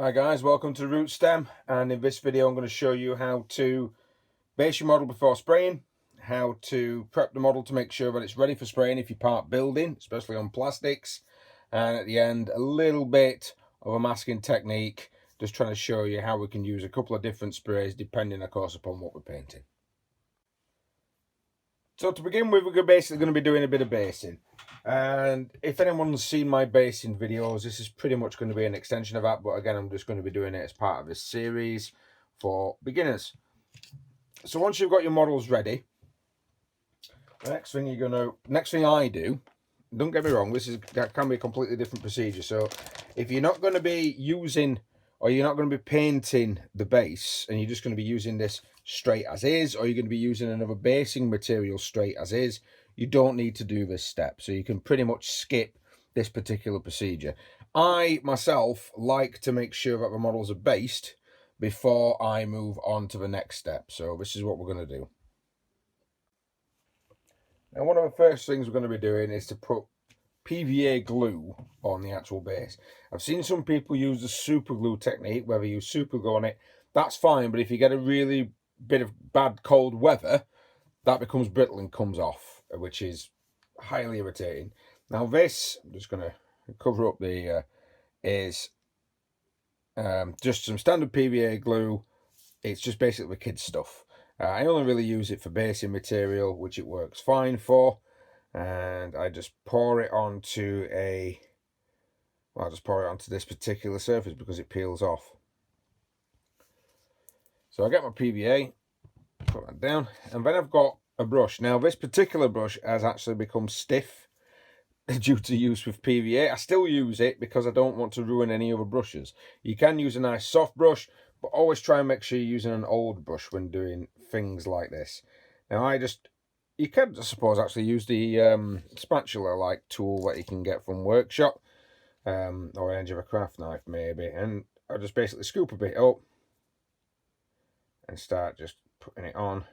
Hi guys, welcome to Rootstem, and in this video I'm going to show you how to base your model before spraying, how to prep the model to make sure that it's ready for spraying if you part building, especially on plastics, and at the end a little bit of a masking technique, just trying to show you how we can use a couple of different sprays depending of course upon what we're painting. So to begin with, we're basically going to be doing a bit of basing. And if anyone's seen my basing videos, this is pretty much going to be an extension of that. But again, I'm just going to be doing it as part of this series for beginners. So once you've got your models ready, the next thing I do, don't get me wrong, that can be a completely different procedure. So if you're not going to be using, or you're not going to be painting the base, and you're just going to be using this straight as is, or you're going to be using another basing material straight as is, you don't need to do this step. So you can pretty much skip this particular procedure. I myself like to make sure that the models are based before I move on to the next step. So this is what we're going to do. Now, one of the first things we're going to be doing is to put PVA glue on the actual base. I've seen some people use the super glue technique, where they use super glue on it. That's fine, but if you get a really bit of bad cold weather, that becomes brittle and comes off, which is highly irritating. Now this, I'm just going to cover up the is just some standard PVA glue. It's just basically kids stuff. I only really use it for basing material, which it works fine for. And I just pour it onto this particular surface because it peels off. So I get my PVA, put that down, and then I've got a brush. Now this particular brush has actually become stiff due to use with PVA. I still use it because I don't want to ruin any other brushes. You can use a nice soft brush, but always try and make sure you're using an old brush when doing things like this. Now you can, I suppose, actually use the spatula-like tool that you can get from Workshop, or an edge of a craft knife maybe, and I just basically scoop a bit up and start just putting it on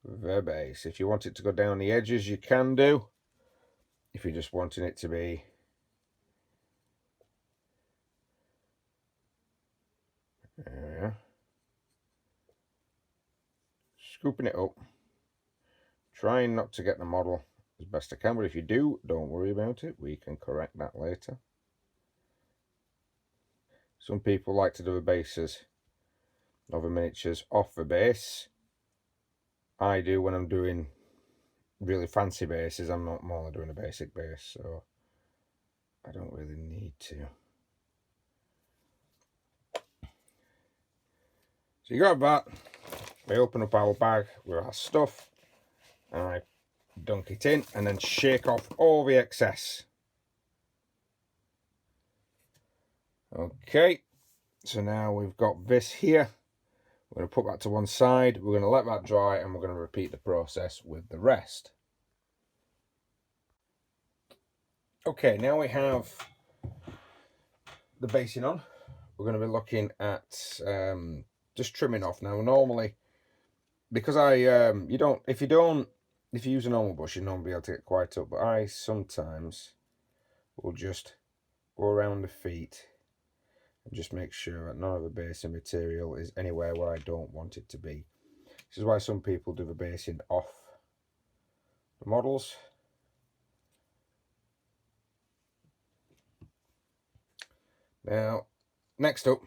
the base. If you want it to go down the edges, you can do. If you're just wanting it to be scooping it up, trying not to get the model as best I can, but if you do, don't worry about it, we can correct that later. Some people like to do the bases of the miniatures off the base. I do when I'm doing really fancy bases. I'm not more doing a basic base, so I don't really need to. So you grab that, we open up our bag with our stuff, and I dunk it in and then shake off all the excess. Okay, so now we've got this here. We're going to put that to one side, we're going to let that dry, and we're going to repeat the process with the rest. Okay, now we have the basing on. We're going to be looking at just trimming off. Now normally, because if you use a normal brush, you'll not be able to get quite up, but I sometimes will just go around the feet and just make sure that none of the basing material is anywhere where I don't want it to be. This is why some people do the basing off the models. Now, next up,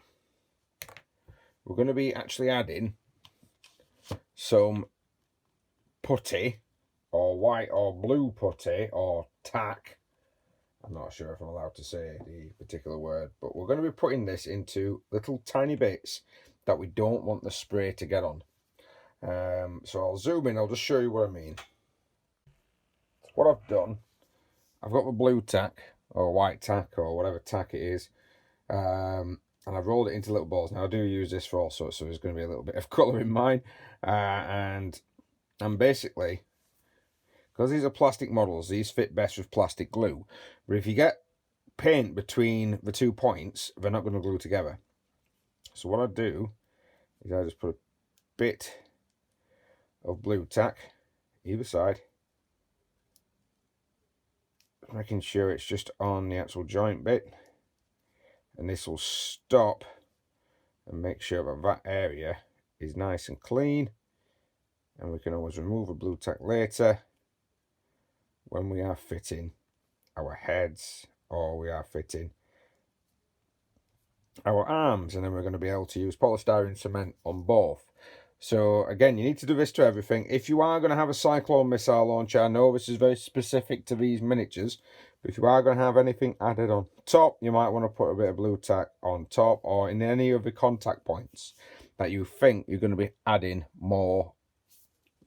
we're going to be actually adding some putty, or white or blue putty, or tack. I'm not sure if I'm allowed to say the particular word, but we're going to be putting this into little tiny bits that we don't want the spray to get on. So I'll zoom in, I'll just show you what I mean. What I've done, I've got the blue tack, or white tack, or whatever tack it is, and I've rolled it into little balls. Now I do use this for all sorts, so there's going to be a little bit of colour in mine, and basically, because these are plastic models, these fit best with plastic glue. But if you get paint between the 2 points, they're not going to glue together. So what I do is I just put a bit of blue tack either side, making sure it's just on the actual joint bit, and this will stop and make sure that that area is nice and clean, and we can always remove a blue tack later when we are fitting our heads or we are fitting our arms, and then we're going to be able to use polystyrene cement on both. So again, you need to do this to everything. If you are going to have a cyclone missile launcher, I know this is very specific to these miniatures, but if you are going to have anything added on top, you might want to put a bit of blue tack on top or in any of the contact points that you think you're going to be adding more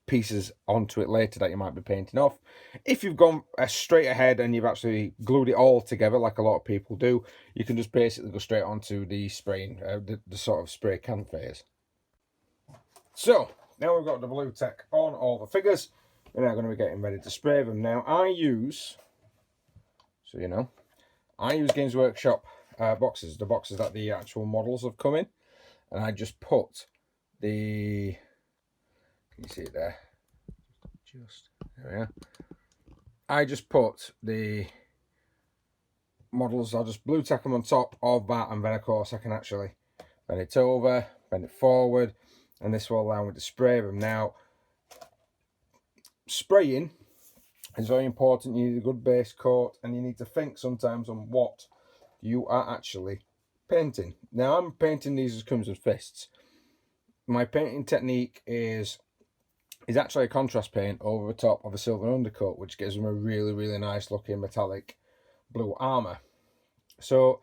pieces onto it later that you might be painting off. If you've gone straight ahead and you've actually glued it all together like a lot of people do, you can just basically go straight onto the spraying, the sort of spray can phase. So now we've got the blue tack on all the figures, we're now going to be getting ready to spray them. Now I use, so you know, I use Games Workshop boxes, the boxes that the actual models have come in, and I just put the, can you see it there? There we are. I just put the models, I'll just blue tack them on top of that, and then of course I can actually bend it over, bend it forward, and this will allow me to spray them. Now, spraying is very important. You need a good base coat, and you need to think sometimes on what you are actually painting. Now, I'm painting these as Crimson Fists. My painting technique is actually a contrast paint over the top of a silver undercoat, which gives them a really, really nice looking metallic blue armour. So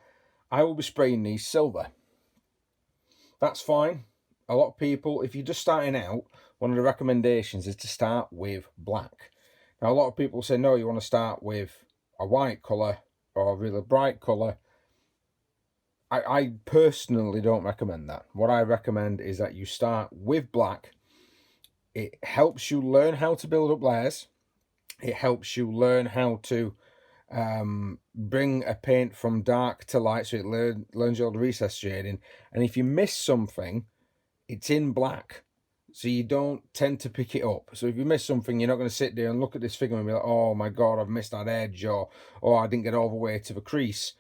I will be spraying these silver. That's fine. A lot of people, if you're just starting out, one of the recommendations is to start with black. Now, a lot of people say, no, you want to start with a white colour or a really bright colour. I personally don't recommend that. What I recommend is that you start with black. It helps you learn how to build up layers. It helps you learn how to bring a paint from dark to light, so it learns you all the recess shading. And if you miss something, it's in black, so you don't tend to pick it up. So if you miss something, you're not going to sit there and look at this figure and be like, oh my god, I've missed that edge, or oh, I didn't get all the way to the crease.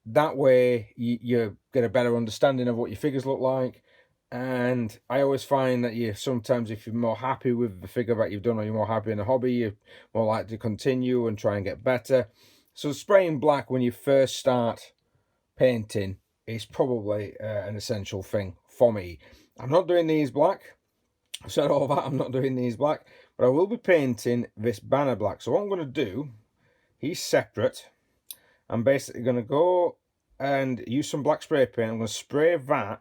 That way you get a better understanding of what your figures look like. And I always find that you sometimes, if you're more happy with the figure that you've done, or you're more happy in a hobby, you're more likely to continue and try and get better. So spraying black when you first start painting is probably an essential thing for me. I'm not doing these black. I've said all that, I'm not doing these black, but I will be painting this banner black. So what I'm going to do, he's separate. I'm basically going to go and use some black spray paint. I'm going to spray that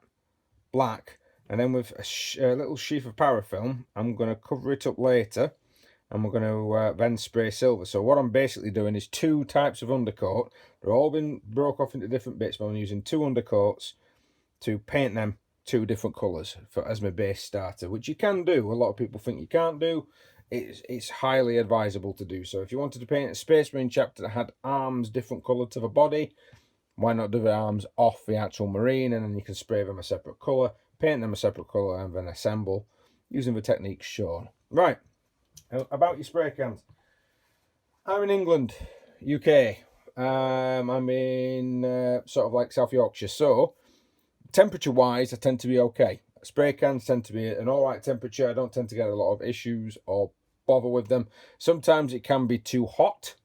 black, and then with a little sheath of parafilm, I'm going to cover it up later, and we're going to then spray silver. So what I'm basically doing is two types of undercoat. They're all been broke off into different bits, but I'm using two undercoats to paint them two different colours as my base starter, which you can do. A lot of people think you can't do. It's highly advisable to do so. If you wanted to paint a Space Marine chapter that had arms different colour to the body, why not do the arms off the actual Marine, and then you can spray them a separate colour, paint them a separate colour, and then assemble using the techniques shown. Right, about your spray cans. I'm in England, UK. I'm in sort of like South Yorkshire, so temperature wise I tend to be okay. Spray cans tend to be an alright temperature. I don't tend to get a lot of issues or bother with them. Sometimes it can be too hot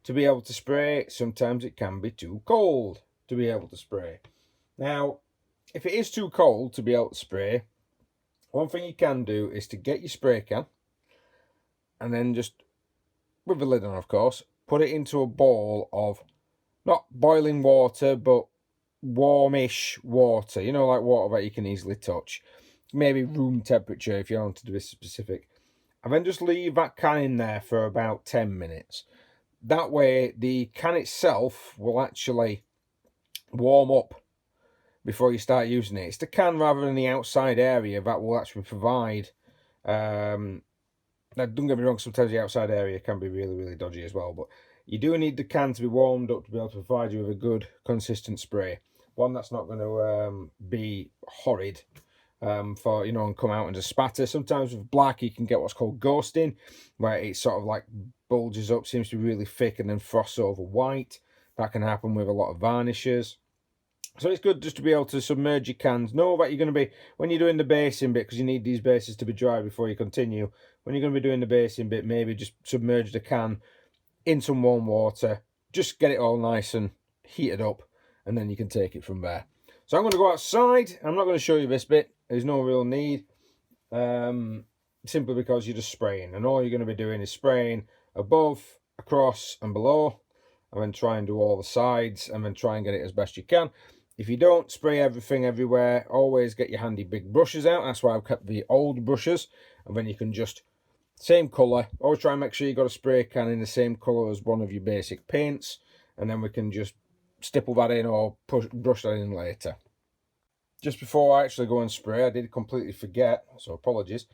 to be able to spray. Sometimes it can be too cold to be able to spray. Now, if it is too cold to be able to spray, one thing you can do is to get your spray can, and then just, with the lid on of course, put it into a bowl of not boiling water, but warmish water, you know, like water that you can easily touch, maybe room temperature if you want to be specific, and then just leave that can in there for about 10 minutes. That way the can itself will actually warm up before you start using it. It's the can rather than the outside area that will actually provide now, don't get me wrong, sometimes the outside area can be really, really dodgy as well, but you do need the can to be warmed up to be able to provide you with a good, consistent spray. One that's not going to be horrid for, you know, and come out and just spatter. Sometimes with black you can get what's called ghosting, where it sort of like bulges up, seems to be really thick, and then frosts over white. That can happen with a lot of varnishes. So it's good just to be able to submerge your cans. Know that you're going to be, when you're doing the basing bit, because you need these bases to be dry before you continue, when you're going to be doing the basing bit, maybe just submerge the can in some warm water, just get it all nice and heated up, and then you can take it from there. So I'm going to go outside. I'm not going to show you this bit. There's no real need, simply because you're just spraying, and all you're going to be doing is spraying above, across and below, and then try and do all the sides, and then try and get it as best you can. If you don't spray everything everywhere, always get your handy big brushes out. That's why I've kept the old brushes, and then you can just, same colour, always try and make sure you've got a spray can in the same colour as one of your basic paints, and then we can just stipple that in or brush that in later. Just before I actually go and spray, I did completely forget, so apologies.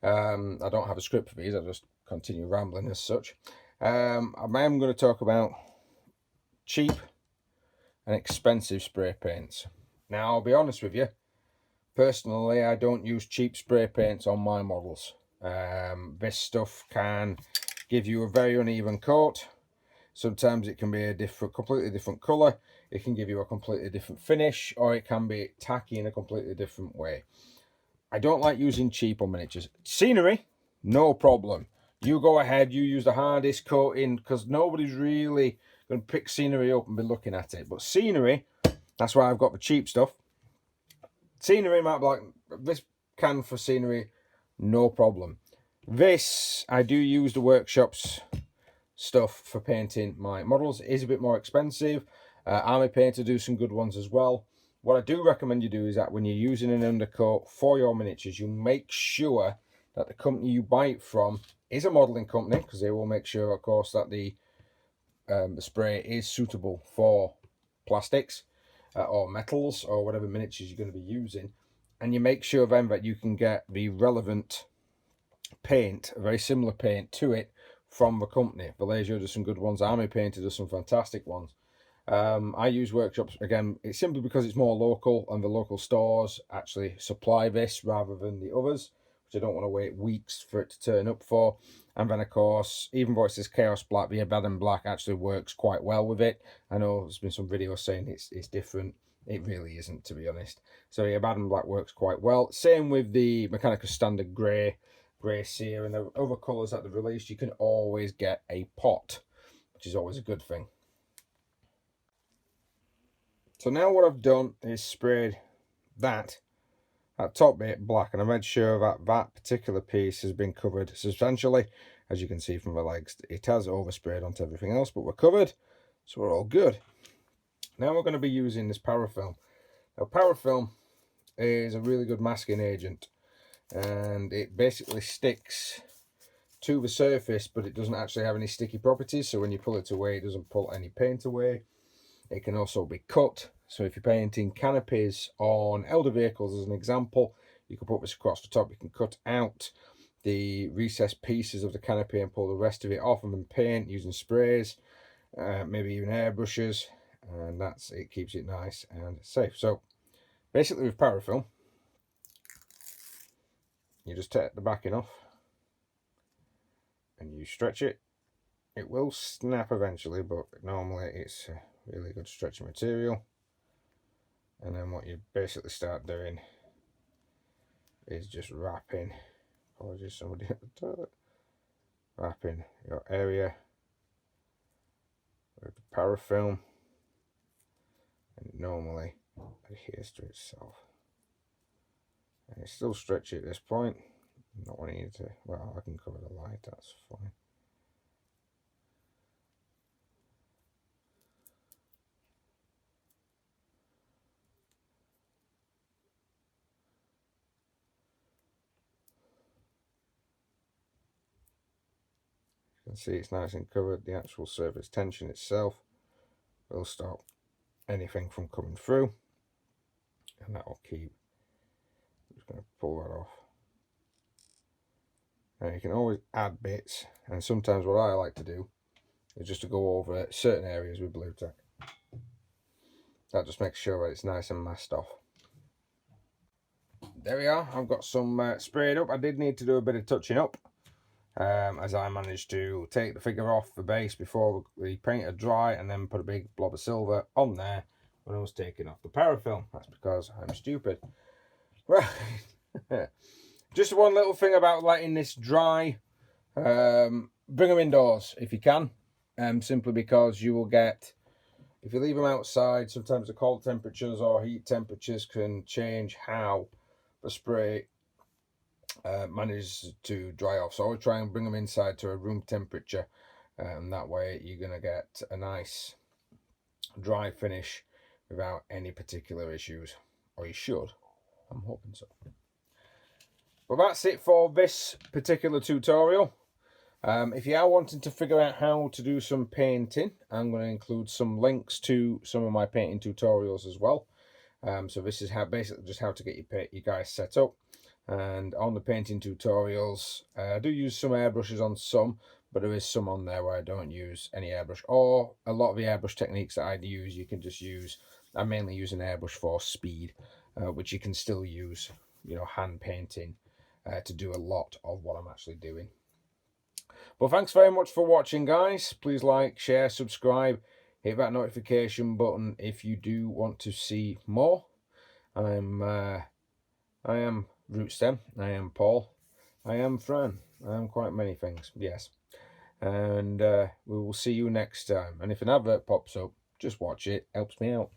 I don't have a script for these, I just continue rambling as such. I am going to talk about cheap and expensive spray paints. Now, I'll be honest with you, personally, I don't use cheap spray paints on my models. This stuff can give you a very uneven coat. Sometimes it can be a completely different colour. It can give you a completely different finish, or it can be tacky in a completely different way. I don't like using cheap on miniatures. Scenery, no problem. You go ahead, you use the hardest coating, because nobody's really going to pick scenery up and be looking at it. But scenery, that's why I've got the cheap stuff. Scenery might be like, this can for scenery, no problem. This, I do use the workshop's stuff for painting my models. It is a bit more expensive. Army Painter do some good ones as well. What I do recommend you do is that when you're using an undercoat for your miniatures, you make sure that the company you buy it from is a modelling company, because they will make sure, of course, that the spray is suitable for plastics or metals or whatever miniatures you're going to be using, and you make sure then that you can get the relevant paint, a very similar paint to it, from the company. Valencia does some good ones. Army Painter does some fantastic ones. I use workshops, again, it's simply because it's more local, and the local stores actually supply this rather than the others, which I don't want to wait weeks for it to turn up for. And then, of course, even though it says Chaos Black, the Abaddon Black actually works quite well with it. I know there's been some videos saying it's different. It really isn't, to be honest. So the Abaddon Black works quite well. Same with the Mechanicus Standard Grey, Grey Sear, and the other colours that they've released. You can always get a pot, which is always a good thing. So now what I've done is sprayed that top bit black, and I made sure that that particular piece has been covered substantially. As you can see from the legs, it has oversprayed onto everything else, but we're covered, so we're all good. Now we're going to be using this parafilm. Now parafilm is a really good masking agent, and it basically sticks to the surface, but it doesn't actually have any sticky properties, so when you pull it away, it doesn't pull any paint away. It can also be cut, so if you're painting canopies on elder vehicles as an example, you can put this across the top. You can cut out the recessed pieces of the canopy and pull the rest of it off, and then paint using sprays, maybe even airbrushes, and it keeps it nice and safe. So basically with parafilm, you just take the backing off and you stretch it. It will snap eventually, but normally it's really good stretching material. And then what you basically start doing is just wrapping, apologies somebody at the toilet, wrapping your area with the parafilm, and it normally adheres to itself. And it's still stretchy at this point. I'm not wanting you to, well, I can cover the light, that's fine. You can see it's nice and covered. The actual surface tension itself will stop anything from coming through, and that will keep. I'm just going to pull that off. Now you can always add bits, and sometimes what I like to do is just to go over certain areas with blue tack. That just makes sure that it's nice and masked off. There we are. I've got some sprayed up. I did need to do a bit of touching up, as I managed to take the figure off the base before the paint had dry, and then put a big blob of silver on there, when I was taking off the parafilm. That's because I'm stupid. Right. Just one little thing about letting this dry. Bring them indoors if you can. Simply because you will get, if you leave them outside, sometimes the cold temperatures or heat temperatures can change how the spray manages to dry off. So I would try and bring them inside to a room temperature, and that way you're going to get a nice dry finish without any particular issues, or you should. I'm hoping so. Well, that's it for this particular tutorial. If you are wanting to figure out how to do some painting, I'm going to include some links to some of my painting tutorials as well. So this is how, basically just how to get you guys set up. And on the painting tutorials, I do use some airbrushes on some, but there is some on there where I don't use any airbrush, or a lot of the airbrush techniques that I use you can just use. I mainly use an airbrush for speed, which you can still use, you know, hand painting to do a lot of what I'm actually doing. Well, thanks very much for watching, guys. Please like, share, subscribe, hit that notification button if you do want to see more. I am Rootstem, I am Paul, I am Fran, I am quite many things, yes. And we will see you next time. And if an advert pops up, just watch it, helps me out.